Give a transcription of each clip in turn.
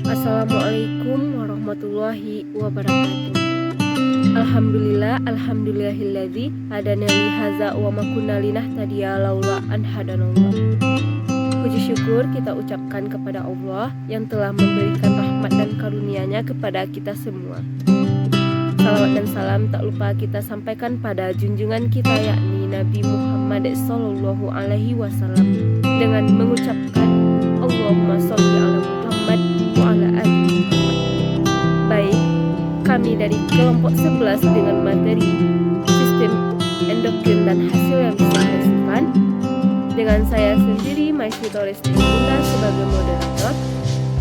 Assalamualaikum warahmatullahi wabarakatuh. Alhamdulillahilladzi hadana li hadza wa ma kunna linahtadiya laula an hadanallah. Puji syukur kita ucapkan kepada Allah yang telah memberikan rahmat dan karunia-Nya kepada kita semua. Salawat dan salam tak lupa kita sampaikan pada junjungan kita yakni Nabi Muhammad sallallahu alaihi wasallam dengan mengucapkan Allahumma sholli ala Muhammad wa ala ali Muhammad. Baik, kami dari kelompok 11 dengan materi sistem endokrin dan hasil yang disampaikan dengan saya sendiri Maisito Resti Bunda sebagai moderator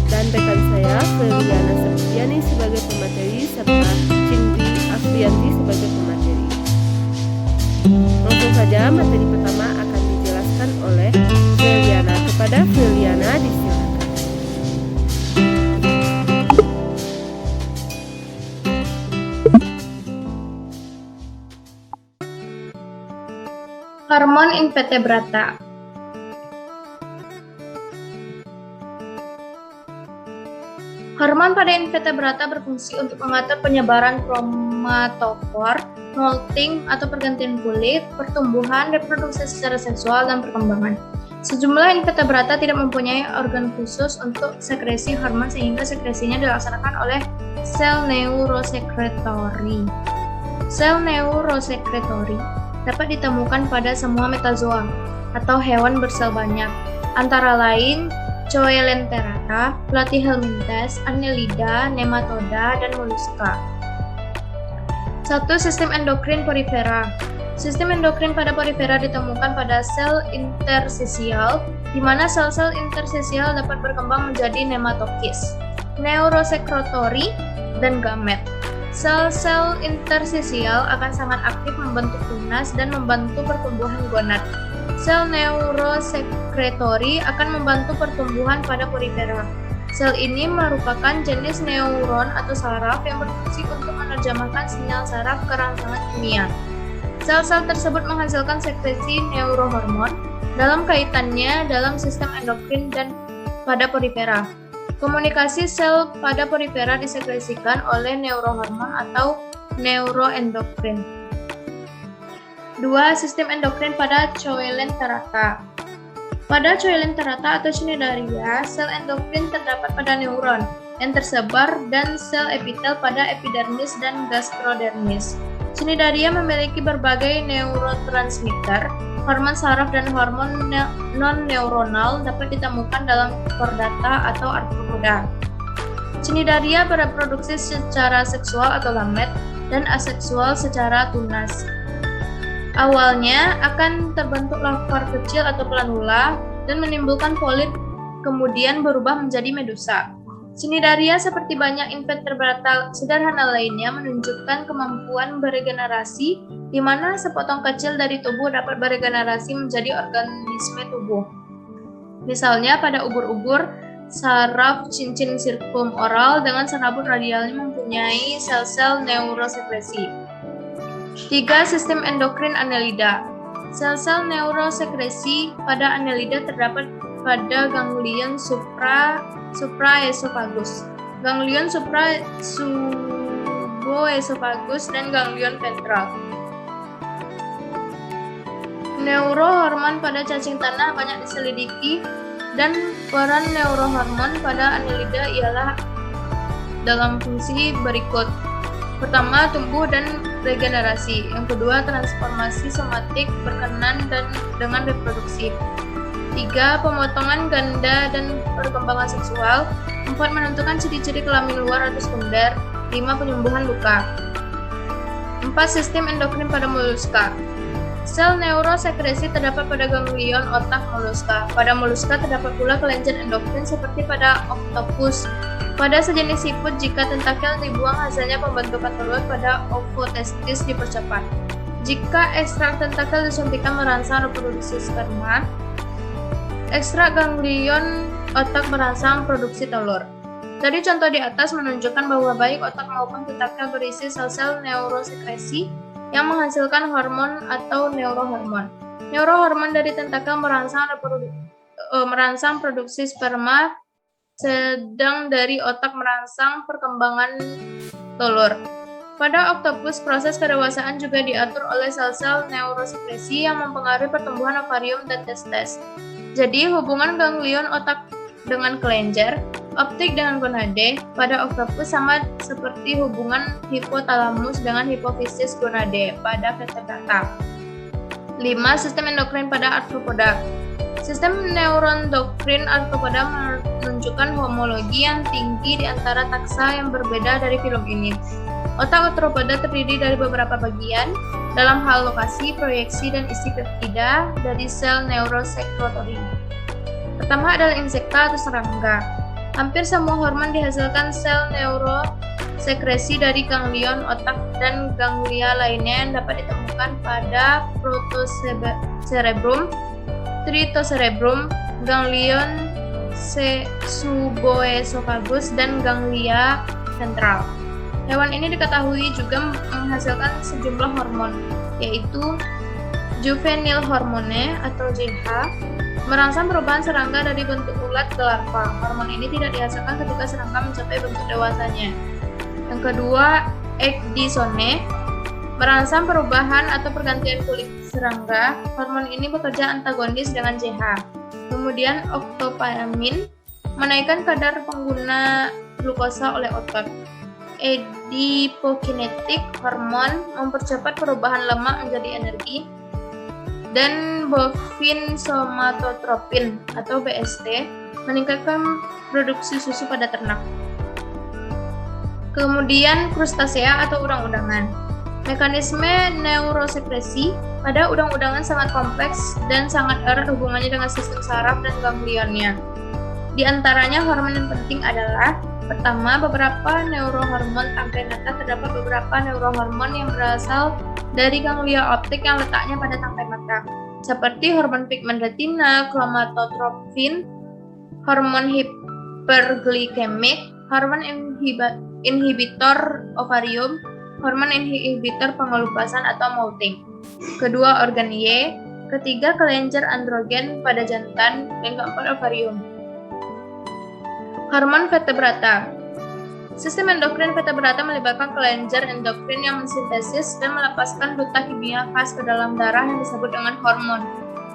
dan rekan saya Feliana Septiani sebagai pemateri serta Cindri Afrianti sebagai pemateri. Langsung saja materi pertama akan dijelaskan oleh Feliana. Kepada Feliana disilakan. Hormon invertebrata. Hormon pada invertebrata berfungsi untuk mengatur penyebaran kromatofor, molting atau pergantian kulit, pertumbuhan, reproduksi secara seksual, dan perkembangan. Sejumlah invertebrata tidak mempunyai organ khusus untuk sekresi hormon sehingga sekresinya dilaksanakan oleh sel neurosekretori. Sel neurosekretori dapat ditemukan pada semua metazoa atau hewan bersel banyak, antara lain Coelenterata, Platyhelminthes, Annelida, Nematoda, dan Mollusca. 1. Sistem endokrin porifera. Sistem endokrin pada porifera ditemukan pada sel intersesial, di mana sel-sel intersesial dapat berkembang menjadi nematokis, neurosekretori, dan gamet. Sel-sel intersesial akan sangat aktif membentuk tunas dan membantu pertumbuhan gonad. Sel neurosekretori akan membantu pertumbuhan pada porifera. Sel ini merupakan jenis neuron atau saraf yang berfungsi untuk menerjemahkan sinyal saraf ke rangsangan kimia. Sel-sel tersebut menghasilkan sekresi neurohormon dalam kaitannya dalam sistem endokrin dan pada porifera. Komunikasi sel pada porifera disekresikan oleh neurohormon atau neuroendokrin. 2. Sistem endokrin pada Coelenterata. Pada Coelenterata atau Cnidaria, sel endokrin terdapat pada neuron yang tersebar dan sel epitel pada epidermis dan gastrodermis. Cnidaria memiliki berbagai neurotransmitter, hormon saraf dan hormon non-neuronal dapat ditemukan dalam chordata atau arthropoda. Cnidaria bereproduksi secara seksual atau gamet dan aseksual secara tunas. Awalnya akan terbentuk larva kecil atau planula dan menimbulkan polip, kemudian berubah menjadi medusa. Cnidaria seperti banyak invertebrata sederhana lainnya menunjukkan kemampuan beregenerasi di mana sepotong kecil dari tubuh dapat beregenerasi menjadi organisme tubuh. Misalnya pada ubur-ubur, saraf cincin sirkum oral dengan serabut radialnya mempunyai sel-sel neurosekresi. 3. Sistem endokrin Annelida. Sel-sel neurosekresi pada Annelida terdapat pada ganglion supraesophagus, ganglion suboesophagus, dan ganglion ventral. Neurohormon pada cacing tanah banyak diselidiki dan peran neurohormon pada Annelida ialah dalam fungsi berikut. Pertama, tumbuh dan regenerasi. Yang kedua, transformasi somatik berkenan dan dengan reproduksi. 3. Pemotongan ganda dan perkembangan seksual. 4. Menentukan ciri-ciri kelamin luar atau sekunder. 5. Penyembuhan luka. 4. Sistem endokrin pada Mollusca. Sel neurosekresi terdapat pada ganglion otak Mollusca. Pada Mollusca terdapat pula kelenjar endokrin seperti pada oktopus. Pada sejenis siput, jika tentakel dibuang hasilnya pembentukan telur pada ovotestis dipercepat. Jika ekstrak tentakel disuntikkan merangsang reproduksi sperma, ekstrak ganglion otak merangsang produksi telur. Dari contoh di atas menunjukkan bahwa baik otak maupun tentakel berisi sel-sel neurosekresi yang menghasilkan hormon atau neurohormon. Neurohormon dari tentakel merangsang merangsang produksi sperma, sedang dari otak merangsang perkembangan telur. Pada oktopus, proses kedewasaan juga diatur oleh sel-sel neurosekresi yang mempengaruhi pertumbuhan ovarium dan testes. Jadi, hubungan ganglion otak dengan kelenjar, optik dengan gonade pada oktopus sama seperti hubungan hipotalamus dengan hipofisis gonade pada vertebrata. 5. Sistem endokrin pada arthropoda. Sistem neuroendokrin arthropoda menunjukkan homologi yang tinggi di antara taksa yang berbeda dari film ini. Otak arthropoda terdiri dari beberapa bagian dalam hal lokasi, proyeksi, dan isi peptida dari sel neurosekretori. Pertama adalah insekta atau serangga. Hampir semua hormon dihasilkan sel neurosekresi dari ganglion otak dan ganglia lainnya yang dapat ditemukan pada protocerebrum, tritocerebrum, ganglion suboesophagus, dan ganglia ventral. Hewan ini diketahui juga menghasilkan sejumlah hormon, yaitu juvenile hormone atau JH, merangsang perubahan serangga dari bentuk ulat ke larva. Hormon ini tidak dihasilkan ketika serangga mencapai bentuk dewasanya. Yang kedua, ecdysone, merangsang perubahan atau pergantian kulit serangga. Hormon ini bekerja antagonis dengan JH. Kemudian, octopamine, menaikkan kadar pengguna glukosa oleh otot. Adipokinetik hormon mempercepat perubahan lemak menjadi energi, dan bovine somatotropin atau BST meningkatkan produksi susu pada ternak. Kemudian krustasea atau udang-udangan. Mekanisme neurosekresi pada udang-udangan sangat kompleks dan sangat erat hubungannya dengan sistem saraf dan ganglionnya. Di antaranya hormon yang penting adalah: pertama, beberapa neurohormon tangkai mata. Terdapat beberapa neurohormon yang berasal dari ganglia optik yang letaknya pada tangkai mata, seperti hormon pigmen retina, kromatotropin, hormon hiperglikemik, hormon inhibitor ovarium, hormon inhibitor pengelupasan atau molting. Kedua, organ Y. Ketiga, kelenjar androgen pada jantan. Dan keempat, ovarium. Hormon vertebrata. Sistem endokrin vertebrata melibatkan kelenjar endokrin yang mensintesis dan melepaskan duta kimia khas ke dalam darah yang disebut dengan hormon.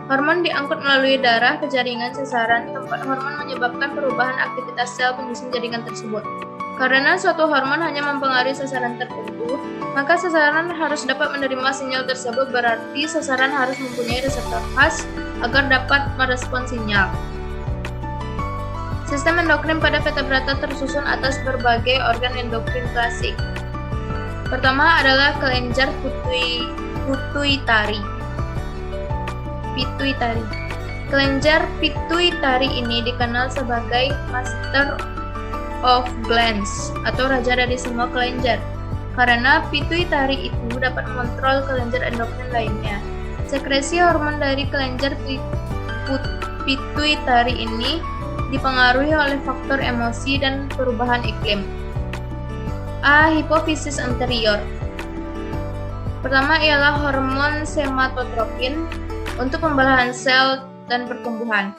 Hormon diangkut melalui darah ke jaringan sasaran, tempat hormon menyebabkan perubahan aktivitas sel penyusun jaringan tersebut. Karena suatu hormon hanya mempengaruhi sasaran tertentu, maka sasaran harus dapat menerima sinyal tersebut, berarti sasaran harus mempunyai reseptor khas agar dapat merespon sinyal. Sistem endokrin pada vertebrata tersusun atas berbagai organ endokrin klasik. Pertama adalah kelenjar pituitari. Kelenjar pituitari ini dikenal sebagai Master of Glands atau raja dari semua kelenjar, karena pituitari itu dapat mengontrol kelenjar endokrin lainnya. Sekresi hormon dari kelenjar pituitari ini dipengaruhi oleh faktor emosi dan perubahan iklim. A. Hipofisis anterior. Pertama ialah hormon somatotropin untuk pembelahan sel dan pertumbuhan.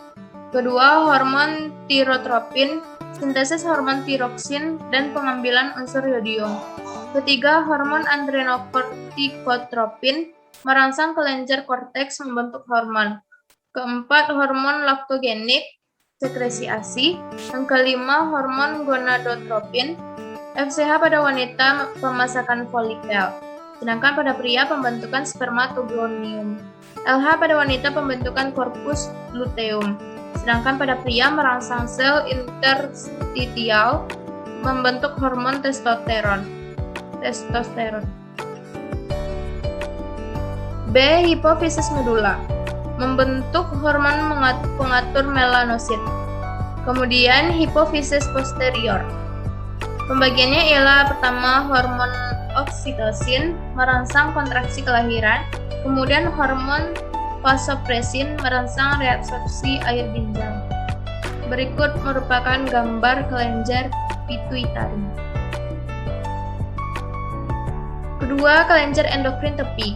Kedua, hormon tirotropin, sintesis hormon tiroksin dan pengambilan unsur yodium. Ketiga, hormon adrenokortikotropin, merangsang kelenjar korteks membentuk hormon. Keempat, hormon laktogenik, sekresi ASI. Yang kelima, hormon gonadotropin, FSH pada wanita pemasakan folikel, sedangkan pada pria pembentukan spermatogonium. LH pada wanita pembentukan corpus luteum, sedangkan pada pria merangsang sel interstitial membentuk hormon testosteron. B. Hipofisis medula, membentuk hormon pengatur melanosit. Kemudian hipofisis posterior. Pembagiannya ialah: pertama, hormon oksitosin merangsang kontraksi kelahiran, kemudian hormon vasopresin merangsang reabsorpsi air ginjal. Berikut merupakan gambar kelenjar pituitari. Kedua, kelenjar endokrin tepi.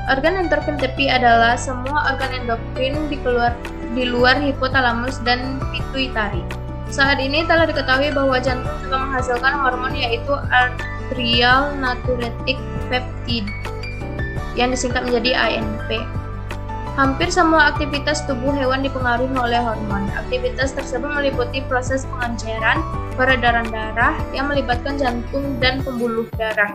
Organ endokrin tepi adalah semua organ endokrin di luar hipotalamus dan pituitari. Saat ini telah diketahui bahwa jantung juga menghasilkan hormon yaitu atrial natriuretic peptide yang disingkat menjadi ANP. Hampir semua aktivitas tubuh hewan dipengaruhi oleh hormon. Aktivitas tersebut meliputi proses pengenceran, peredaran darah yang melibatkan jantung dan pembuluh darah,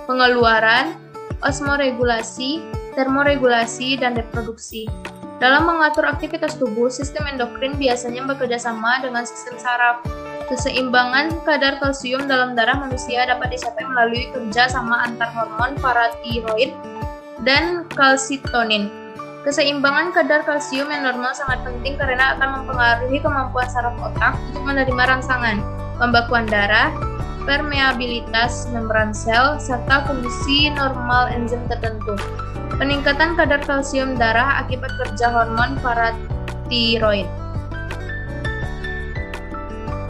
pengeluaran, osmoregulasi, termoregulasi, dan reproduksi. Dalam mengatur aktivitas tubuh, sistem endokrin biasanya bekerja sama dengan sistem saraf. Keseimbangan kadar kalsium dalam darah manusia dapat dicapai melalui kerja sama antar hormon paratiroid dan kalsitonin. Keseimbangan kadar kalsium yang normal sangat penting karena akan mempengaruhi kemampuan saraf otak untuk menerima rangsangan, pembekuan darah, permeabilitas membran sel, serta fungsi normal enzim tertentu. Peningkatan kadar kalsium darah akibat kerja hormon paratiroid.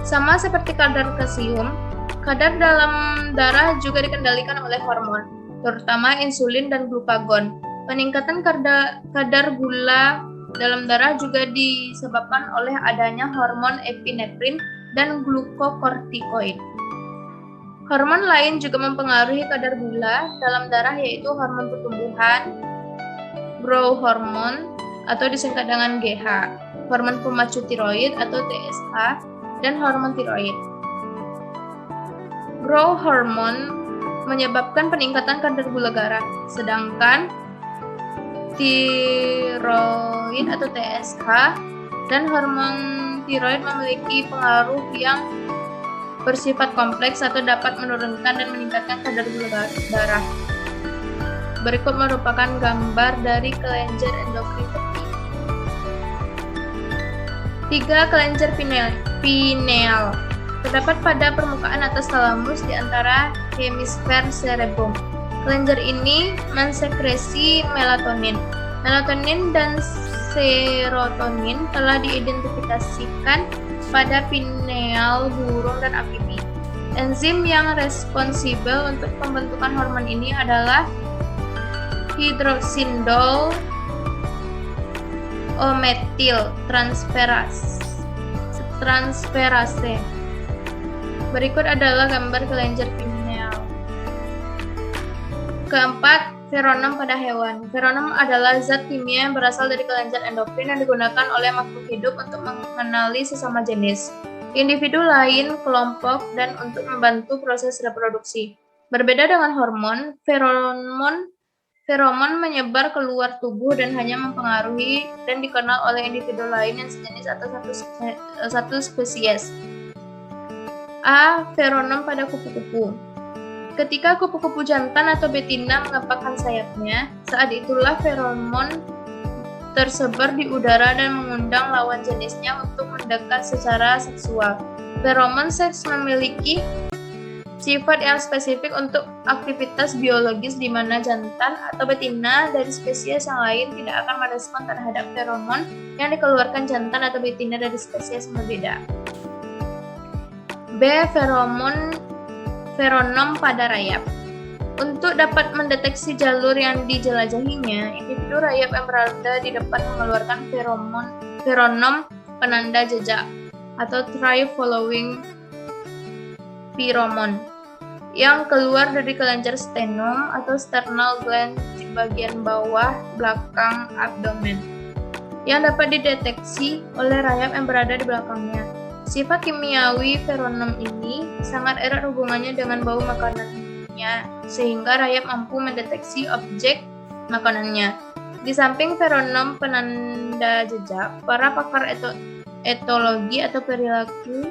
Sama seperti kadar kalsium, kadar dalam darah juga dikendalikan oleh hormon, terutama insulin dan glukagon. Peningkatan kadar gula dalam darah juga disebabkan oleh adanya hormon epinefrin dan glukokortikoid. Hormon lain juga mempengaruhi kadar gula dalam darah yaitu hormon pertumbuhan, growth hormone atau disingkat dengan GH, hormon pemacu tiroid atau TSH, dan hormon tiroid. Growth hormone menyebabkan peningkatan kadar gula darah, sedangkan tiroid atau TSH dan hormon tiroid memiliki pengaruh yang bersifat kompleks atau dapat menurunkan dan meningkatkan kadar gula darah. Berikut merupakan gambar dari kelenjar endokrin tepi. 3. Kelenjar pineal terdapat pada permukaan atas talamus di antara hemisfer cerebrum. Kelenjar ini mensekresi melatonin. Melatonin dan serotonin telah diidentifikasikan pada pineal burung dan amfibi. Enzim yang responsibel untuk pembentukan hormon ini adalah hidroksindol O-metil transferase. Berikut adalah gambar kelenjar pineal. Keempat, feronom pada hewan. Feronom adalah zat kimia yang berasal dari kelenjar endokrin yang digunakan oleh makhluk hidup untuk mengenali sesama jenis, individu lain, kelompok, dan untuk membantu proses reproduksi. Berbeda dengan hormon, feromon menyebar keluar tubuh dan hanya mempengaruhi dan dikenal oleh individu lain yang sejenis atau satu spesies. A. Feronom pada kupu-kupu. Ketika kupu-kupu jantan atau betina mengepakkan sayapnya, saat itulah feromon tersebar di udara dan mengundang lawan jenisnya untuk mendekat secara seksual. Feromon seks memiliki sifat yang spesifik untuk aktivitas biologis di mana jantan atau betina dari spesies yang lain tidak akan merespon terhadap feromon yang dikeluarkan jantan atau betina dari spesies yang berbeda. B. Feronom pada rayap. Untuk dapat mendeteksi jalur yang dijelajahinya, individu rayap yang berada di depan mengeluarkan feronom penanda jejak atau trail following pheromone yang keluar dari kelenjar sternum atau sternal gland di bagian bawah belakang abdomen yang dapat dideteksi oleh rayap yang berada di belakangnya. Sifat kimiawi feronom ini sangat erat hubungannya dengan bau makanannya, sehingga rayap mampu mendeteksi objek makanannya. Di samping feronom penanda jejak, para pakar etologi atau perilaku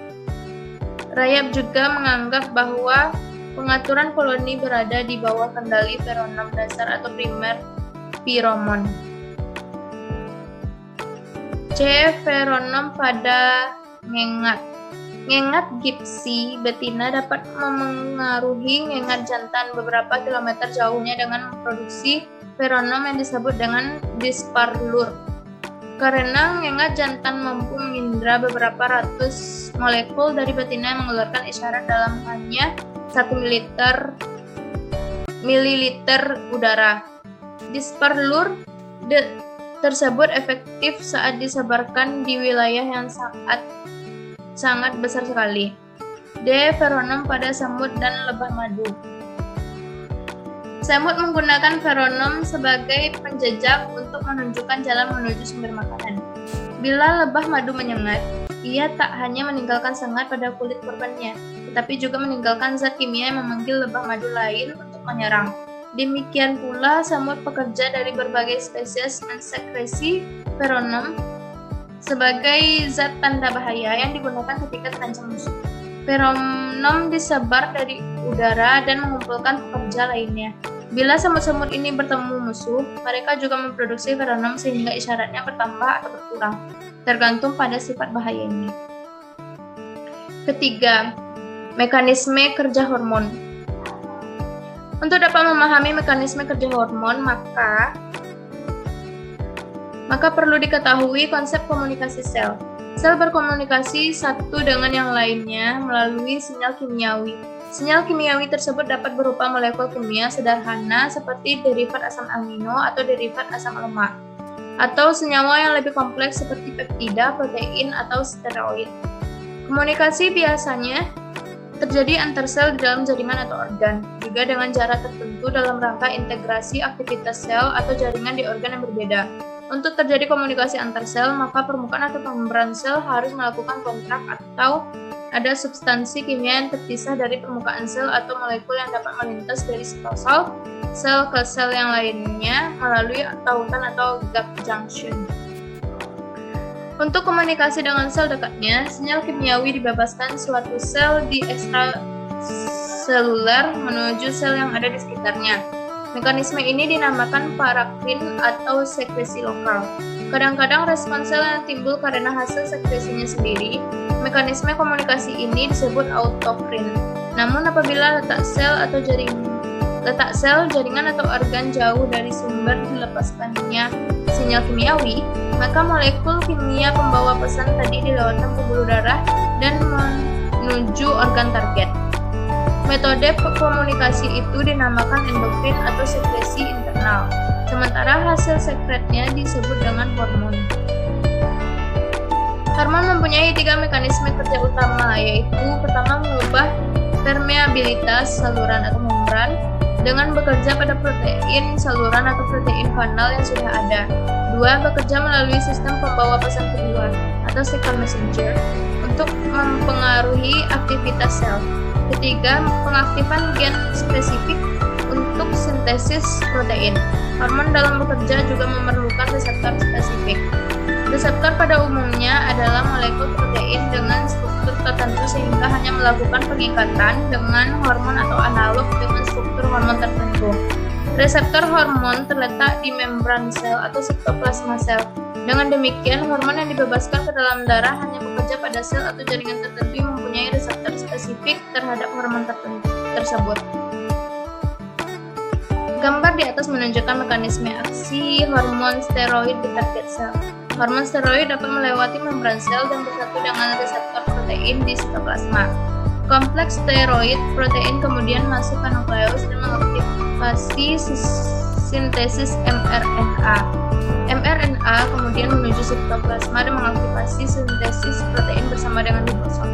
rayap juga menganggap bahwa pengaturan koloni berada di bawah kendali feronom dasar atau primer pheromone. C. Feronom pada ngengat. Ngengat gipsi betina dapat memengaruhi ngengat jantan beberapa kilometer jauhnya dengan memproduksi feronom yang disebut dengan disparlur. Karena ngengat jantan mampu mengindra beberapa ratus molekul dari betina yang mengeluarkan isyarat dalam hanya 1 mililiter udara. Disperlur tersebut efektif saat disebarkan di wilayah yang sangat besar sekali. D. Feronom pada semut dan lebah madu. Semut menggunakan feronom sebagai penjejak untuk menunjukkan jalan menuju sumber makanan. Bila lebah madu menyengat, ia tak hanya meninggalkan sengat pada kulit korbannya, tetapi juga meninggalkan zat kimia yang memanggil lebah madu lain untuk menyerang. Demikian pula semut pekerja dari berbagai spesies mensekresi feronom sebagai zat tanda bahaya yang digunakan ketika terancam musuh. Feronom disebar dari udara dan mengumpulkan pekerja lainnya. Bila semut-semut ini bertemu musuh, mereka juga memproduksi feronom sehingga isyaratnya bertambah atau berkurang, tergantung pada sifat bahaya ini. Ketiga, mekanisme kerja hormon. Untuk dapat memahami mekanisme kerja hormon, maka perlu diketahui konsep komunikasi sel. Sel berkomunikasi satu dengan yang lainnya melalui sinyal kimiawi. Sinyal kimiawi tersebut dapat berupa molekul kimia sederhana seperti derivat asam amino atau derivat asam lemak, atau senyawa yang lebih kompleks seperti peptida, protein, atau steroid. Komunikasi biasanya terjadi antar sel di dalam jaringan atau organ, juga dengan jarak tertentu dalam rangka integrasi aktivitas sel atau jaringan di organ yang berbeda. Untuk terjadi komunikasi antar sel, maka permukaan atau membran sel harus melakukan kontrak atau ada substansi kimia yang terpisah dari permukaan sel atau molekul yang dapat melintas dari sitosol sel ke sel yang lainnya melalui tautan atau gap junction. Untuk komunikasi dengan sel dekatnya, sinyal kimiawi dibebaskan suatu sel di ekstraseluler menuju sel yang ada di sekitarnya. Mekanisme ini dinamakan parakrin atau sekresi lokal. Kadang-kadang respons sel yang timbul karena hasil sekresinya sendiri. Mekanisme komunikasi ini disebut autokrin. Namun apabila letak sel, jaringan atau organ jauh dari sumber dilepaskannya sinyal kimiawi, maka molekul kimia pembawa pesan tadi dilewatkan pembuluh darah dan menuju organ target. Metode komunikasi itu dinamakan endokrin atau sekresi internal, sementara hasil sekretnya disebut dengan hormon. Hormon mempunyai 3 mekanisme kerja utama, yaitu pertama mengubah permeabilitas saluran atau membran dengan bekerja pada protein saluran atau protein kanal yang sudah ada. 2. Bekerja melalui sistem pembawa pesan kedua atau signal messenger untuk mempengaruhi aktivitas sel. 3. Pengaktifan gen spesifik untuk sintesis protein. Hormon dalam bekerja juga memerlukan reseptor spesifik. Reseptor pada umumnya adalah molekul protein dengan struktur tertentu sehingga hanya melakukan pengikatan dengan hormon atau analog dengan struktur hormon tertentu. Reseptor hormon terletak di membran sel atau sitoplasma sel. Dengan demikian, hormon yang dibebaskan ke dalam darah hanya bekerja pada sel atau jaringan tertentu yang mempunyai reseptor spesifik terhadap hormon tersebut. Gambar di atas menunjukkan mekanisme aksi hormon steroid di target sel. Hormon steroid dapat melewati membran sel dan bersatu dengan reseptor protein di sitoplasma. Kompleks steroid protein kemudian masuk ke nukleus dan mengaktifasi sintesis mRNA. mRNA kemudian menuju sitoplasma dan mengaktifasi sintesis protein bersama dengan ribosom.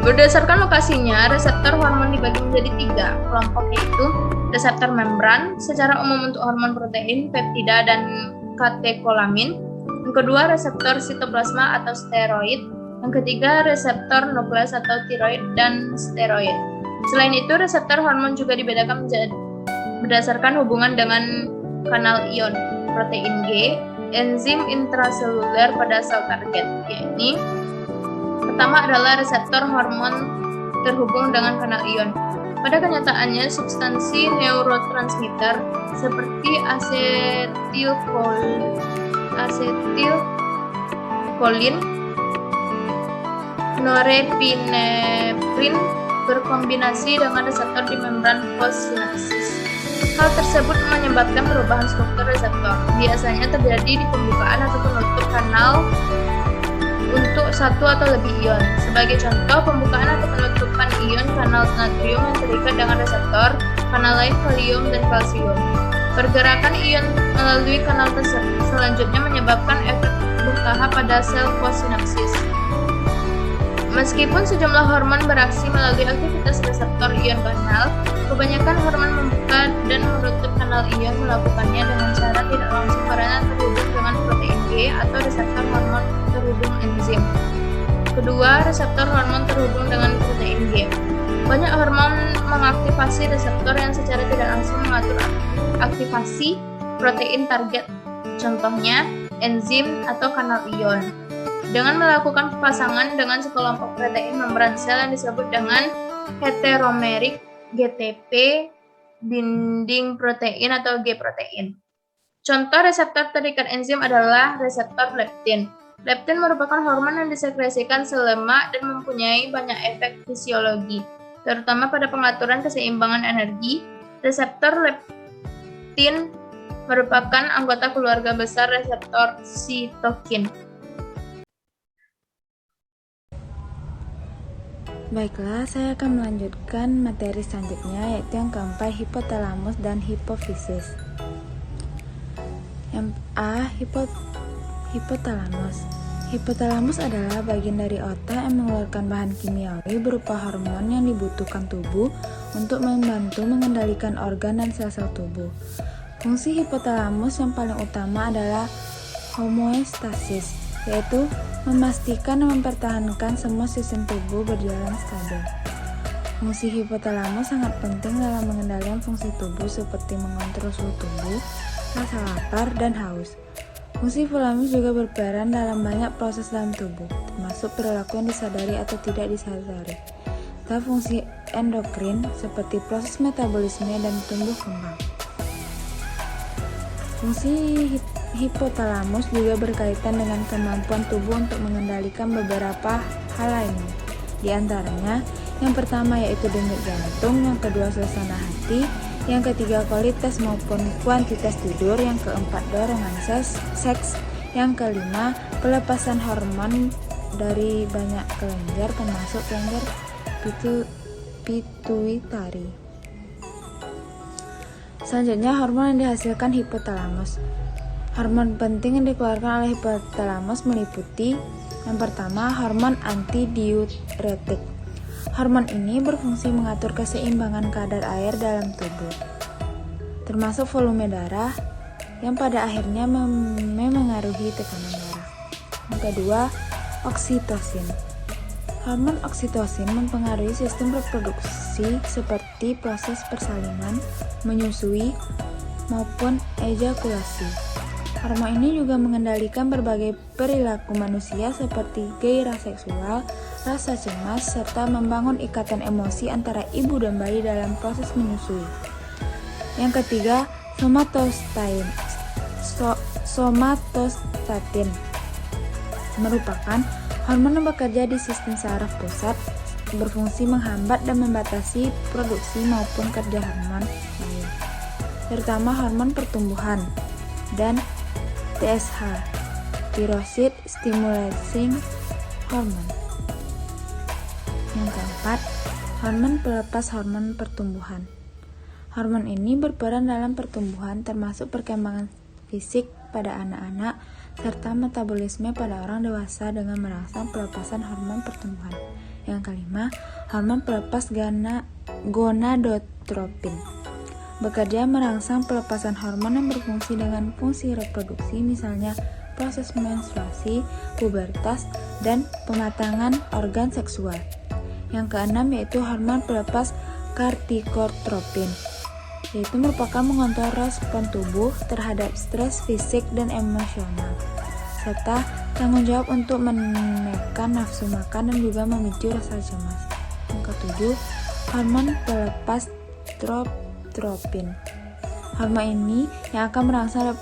Berdasarkan lokasinya, reseptor hormon dibagi menjadi 3 kelompok, yaitu reseptor membran, secara umum untuk hormon protein, peptida, dan katekolamin. Yang kedua, reseptor sitoplasma atau steroid. Yang ketiga, reseptor nukleus atau tiroid dan steroid. Selain itu, reseptor hormon juga dibedakan berdasarkan hubungan dengan kanal ion, protein G, enzim intraseluler pada sel target, yakni pertama adalah reseptor hormon terhubung dengan kanal ion. Pada kenyataannya, substansi neurotransmitter seperti asetilkolin, norepinefrin berkombinasi dengan reseptor di membran postsinapsis. Hal tersebut menyebabkan perubahan struktur reseptor. Biasanya terjadi di pembukaan atau penutup kanal untuk satu atau lebih ion. Sebagai contoh, pembukaan atau penutupan ion kanal natrium yang terikat dengan reseptor kanal lain kalium dan kalsium. Pergerakan ion melalui kanal tersebut selanjutnya menyebabkan efek bertahap pada sel postsinapsis. Meskipun sejumlah hormon beraksi melalui aktivitas reseptor ion kanal, kebanyakan hormon membuka dan menutup kanal ion melakukannya dengan cara tidak langsung karena terhubung dengan protein G atau reseptor hormon terhubung enzim. Kedua, reseptor hormon terhubung dengan protein G. Banyak hormon mengaktifasi reseptor yang secara tidak langsung mengatur aktivasi protein target, contohnya enzim atau kanal ion. Dengan melakukan pasangan dengan sekelompok protein membran sel yang disebut dengan heteromerik GTP binding protein atau G-protein. Contoh reseptor terikat enzim adalah reseptor leptin. Leptin merupakan hormon yang disekresikan sel lemak dan mempunyai banyak efek fisiologi, terutama pada pengaturan keseimbangan energi. Reseptor leptin merupakan anggota keluarga besar reseptor sitokin. Baiklah, saya akan melanjutkan materi selanjutnya, yaitu yang keempat, hipotalamus dan hipofisis. Yang A. Hipotalamus. Hipotalamus adalah bagian dari otak yang mengeluarkan bahan kimiawi berupa hormon yang dibutuhkan tubuh untuk membantu mengendalikan organ dan sel-sel tubuh. Fungsi hipotalamus yang paling utama adalah homeostasis, yaitu memastikan dan mempertahankan semua sistem tubuh berjalan stabil. Fungsi hipotalamus sangat penting dalam mengendalikan fungsi tubuh seperti mengontrol suhu tubuh, rasa lapar, dan haus. Fungsi hipotalamus juga berperan dalam banyak proses dalam tubuh, termasuk perilaku yang disadari atau tidak disadari, serta fungsi endokrin seperti proses metabolisme dan tumbuh kembang. Fungsi hipotalamus juga berkaitan dengan kemampuan tubuh untuk mengendalikan beberapa hal lainnya. Di antaranya, yang pertama yaitu denyut jantung, yang kedua suasana hati, yang ketiga kualitas maupun kuantitas tidur, yang keempat dorongan seks, yang kelima pelepasan hormon dari banyak kelenjar termasuk kelenjar pituitari. Selanjutnya, hormon yang dihasilkan hipotalamus. Hormon penting yang dikeluarkan oleh hipotalamus meliputi yang pertama, hormon antidiuretik. Hormon ini berfungsi mengatur keseimbangan kadar air dalam tubuh, termasuk volume darah yang pada akhirnya memengaruhi tekanan darah. Yang kedua, oksitosin. Hormon oksitosin mempengaruhi sistem reproduksi seperti proses persalinan, menyusui, maupun ejakulasi. Hormon ini juga mengendalikan berbagai perilaku manusia seperti gairah seksual, rasa cemas, serta membangun ikatan emosi antara ibu dan bayi dalam proses menyusui. Yang ketiga, somatostatin merupakan hormon yang bekerja di sistem saraf pusat, berfungsi menghambat dan membatasi produksi maupun kerja hormon lain, terutama hormon pertumbuhan, dan TSH, thyroid stimulating hormone. Yang keempat, hormon pelepas hormon pertumbuhan. Hormon ini berperan dalam pertumbuhan termasuk perkembangan fisik pada anak-anak serta metabolisme pada orang dewasa dengan merangsang pelepasan hormon pertumbuhan. Yang kelima, hormon pelepas gonadotropin. Bekerja merangsang pelepasan hormon yang berfungsi dengan fungsi reproduksi, misalnya proses menstruasi, pubertas, dan pematangan organ seksual. Yang keenam yaitu hormon pelepas kortikotropin, yaitu merupakan mengontrol respon tubuh terhadap stres fisik dan emosional, serta tanggung jawab untuk menekan nafsu makan dan juga memicu rasa cemas. Yang ketujuh, hormon pelepas tropin. Hormon ini yang akan merangsang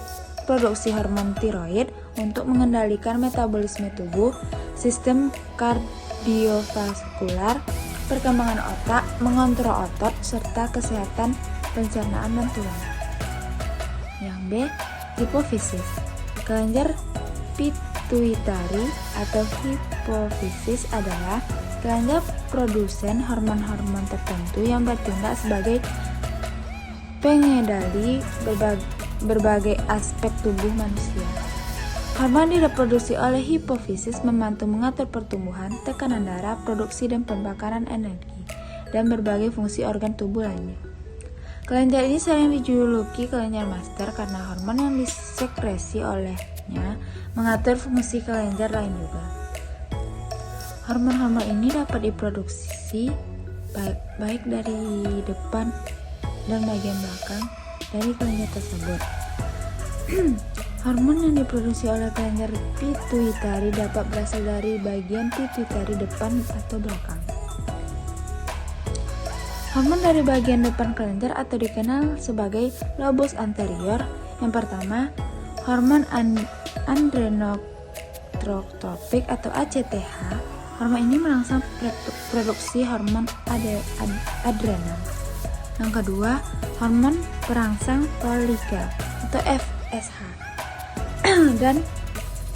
produksi hormon tiroid untuk mengendalikan metabolisme tubuh, sistem kardiovaskular, perkembangan otak, mengontrol otot, serta kesehatan pencernaan dan tulang. Yang B, hipofisis. Kelenjar pituitari atau hipofisis adalah kelenjar produsen hormon-hormon tertentu yang bertindak sebagai pengendali berbagai aspek tubuh manusia. Hormon direproduksi oleh hipofisis membantu mengatur pertumbuhan, tekanan darah, produksi dan pembakaran energi, dan berbagai fungsi organ tubuh lainnya. Kelenjar ini sering dijuluki kelenjar master karena hormon yang disekresi olehnya mengatur fungsi kelenjar lain juga. Hormon-hormon ini dapat diproduksi baik dari depan dan bagian belakang dari kelenjar tersebut. Hormon yang diproduksi oleh kelenjar pituitari dapat berasal dari bagian pituitari depan atau belakang. Hormon dari bagian depan kelenjar atau dikenal sebagai lobus anterior. Yang pertama, hormon adrenotropik atau ACTH. Hormon ini merangsang produksi hormon adrenal. Yang kedua, hormon perangsang follikel atau FSH dan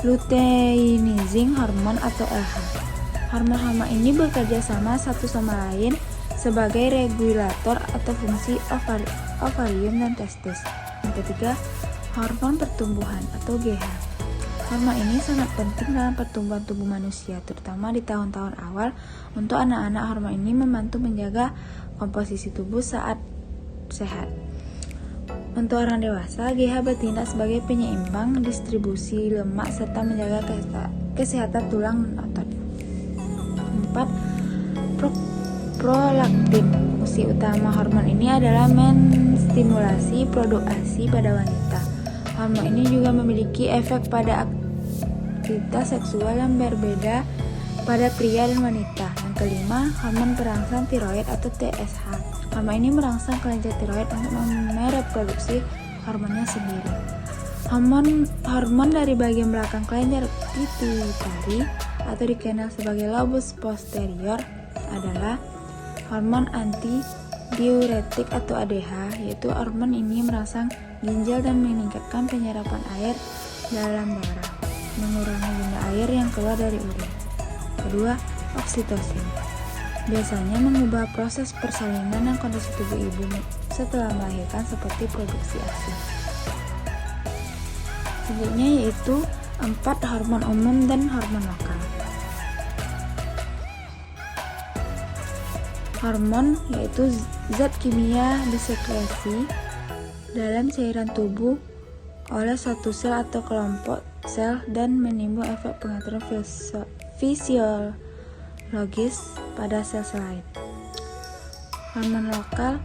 luteinizing hormon atau LH. Hormon-hormon ini bekerja sama satu sama lain sebagai regulator atau fungsi ovarium dan testis. Yang ketiga, hormon pertumbuhan atau GH. Hormon ini sangat penting dalam pertumbuhan tubuh manusia, terutama di tahun-tahun awal. Untuk anak-anak, hormon ini membantu menjaga komposisi tubuh saat sehat. Untuk orang dewasa, GH bertindak sebagai penyeimbang distribusi lemak serta menjaga kesehatan tulang dan otot. 4. Prolaktin. Fungsi utama hormon ini adalah menstimulasi produksi pada wanita. Hormon ini juga memiliki efek pada aktivitas seksual yang berbeda pada pria dan wanita. Yang kelima, hormon perangsang tiroid atau TSH. Hormon ini merangsang kelenjar tiroid untuk mereproduksi hormonnya sendiri. Hormon dari bagian belakang kelenjar pituitari atau dikenal sebagai lobus posterior adalah hormon antidiuretik atau ADH, yaitu hormon ini merangsang ginjal dan meningkatkan penyerapan air dalam darah, mengurangi jumlah air yang keluar dari urin. Kedua, oksitosin. Biasanya mengubah proses persalinan dan kondisi tubuh ibu setelah melahirkan seperti produksi ASI. Selanjutnya yaitu 4 hormon umum dan hormon lokal. Hormon yaitu zat kimia disekresi dalam cairan tubuh oleh suatu sel atau kelompok sel dan menimbulkan efek pengaturan fisiologis pada sel-sel lain. Hormon lokal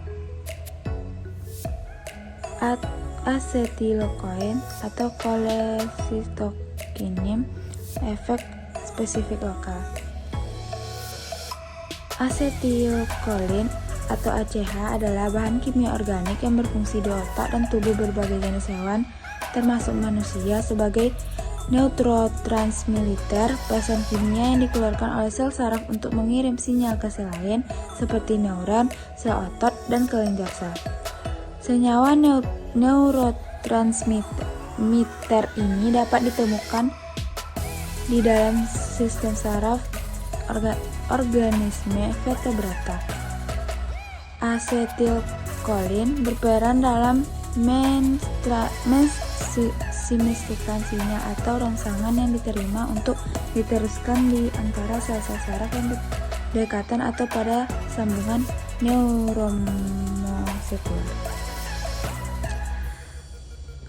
asetilkoin atau kolesistokinin, efek spesifik lokal. Asetilkolin atau ACH adalah bahan kimia organik yang berfungsi di otak dan tubuh berbagai jenis hewan termasuk manusia sebagai neurotransmitter, pesan kimia yang dikeluarkan oleh sel saraf untuk mengirim sinyal ke sel lain seperti neuron, sel otot, dan kelenjar sel. Senyawa neurotransmitter ini dapat ditemukan di dalam sistem saraf organisme vertebrata. Asetilkolin berperan dalam menstimulasikan sinyal atau rangsangan yang diterima untuk diteruskan di antara sel-sel saraf yang berdekatan atau pada sambungan neuromolekular.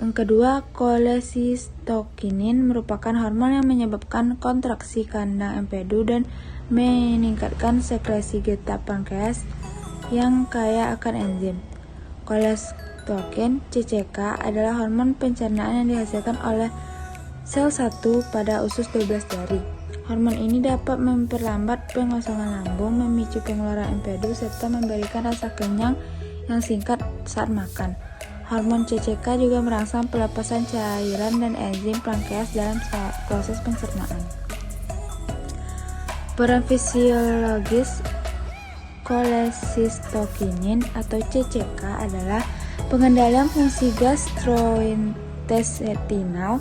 Yang kedua, kolesistokinin merupakan hormon yang menyebabkan kontraksi kandang empedu dan meningkatkan sekresi getah pankreas yang kaya akan enzim. Kolesitokin CCK adalah hormon pencernaan yang dihasilkan oleh sel 1 pada usus 12 jari. Hormon ini dapat memperlambat pengosongan lambung, memicu pengeluaran empedu, serta memberikan rasa kenyang yang singkat saat makan. Hormon CCK juga merangsang pelepasan cairan dan enzim pankreas dalam proses pencernaan. Peran fisiologis kolesistokinin atau CCK adalah pengendalian fungsi gastrointestinal.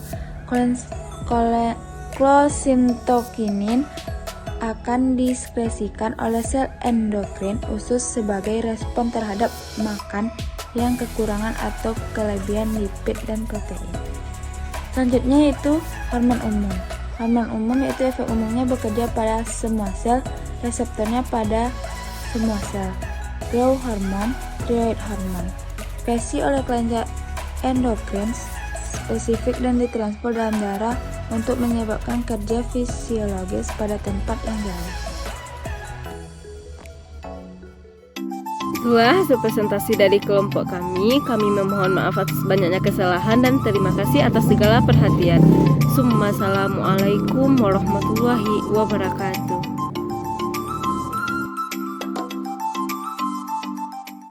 Kolesistokinin akan diskresikan oleh sel endokrin usus sebagai respon terhadap makan yang kekurangan atau kelebihan lipid dan protein. Selanjutnya yaitu hormon umum. Hormon umum yaitu efek umumnya bekerja pada semua sel, reseptornya pada semua sel. Growth hormone, thyroid hormone, ekskresi oleh kelenjar endokrin, spesifik dan ditransfer dalam darah untuk menyebabkan kerja fisiologis pada tempat yang jauh. Setelah presentasi dari kelompok kami memohon maaf atas banyaknya kesalahan dan terima kasih atas segala perhatian. Assalamualaikum warahmatullahi wabarakatuh.